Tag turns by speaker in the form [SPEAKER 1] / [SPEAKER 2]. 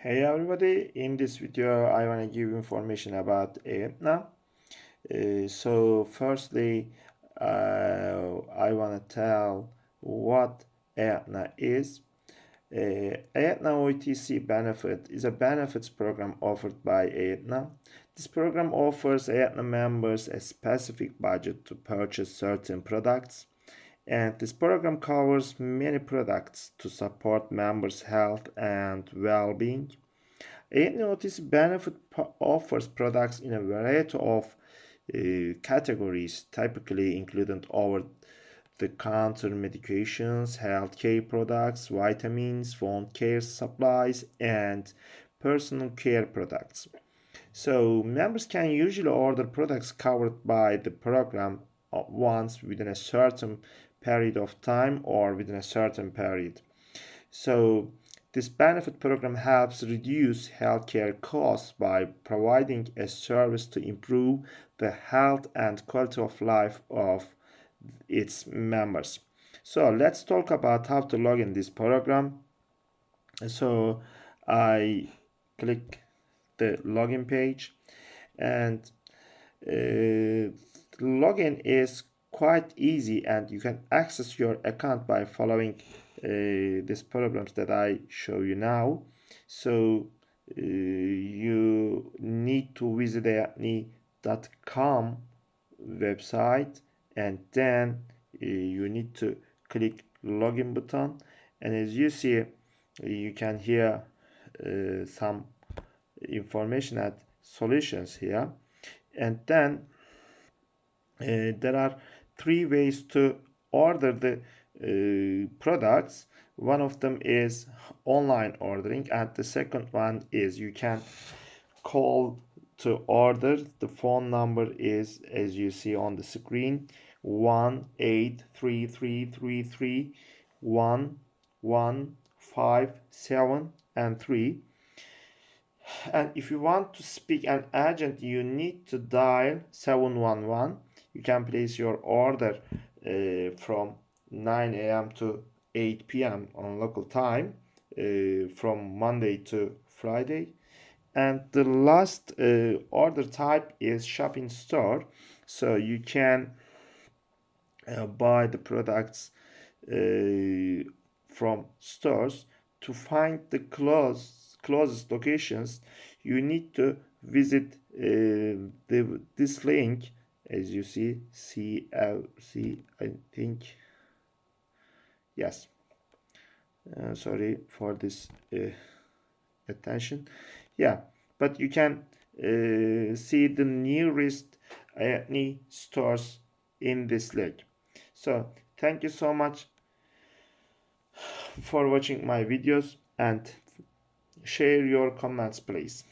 [SPEAKER 1] Hey everybody, in this video I want to give information about AETNA. So firstly, I want to tell what AETNA is. AETNA OTC benefit is a benefits program offered by AETNA. This program offers AETNA members a specific budget to purchase certain products, and this program covers many products to support members' health and well-being. AETNA OTC benefit offers products in a variety of categories, typically including over-the-counter medications, healthcare products, vitamins, phone care supplies, and personal care products. So members can usually order products covered by the program once within a certain period of time or within a certain period. So this benefit program helps reduce healthcare costs by providing a service to improve the health and quality of life of its members. So let's talk about how to log in this program. So I click the login page, and login is quite easy, and you can access your account by following these programs that I show you now. So you need to visit AETNA.com website, and then you need to click login button, and as you see, you can hear some information at solutions here, and then there are three ways to order the products. One of them is online ordering, and the second one is you can call to order. The phone number is, as you see on the screen, 1-833-33-1157 and 3. And if you want to speak an agent, you need to dial 711. You can place your order from 9 a.m. to 8 p.m. on local time, from Monday to Friday. And the last order type is shopping store. So you can buy the products from stores. To find the closest locations, you need to visit this link, as you see, CLC, I think. Yes. Sorry for this attention. Yeah, but you can see the nearest AETNA stores in this link. So thank you so much for watching my videos, and share your comments please.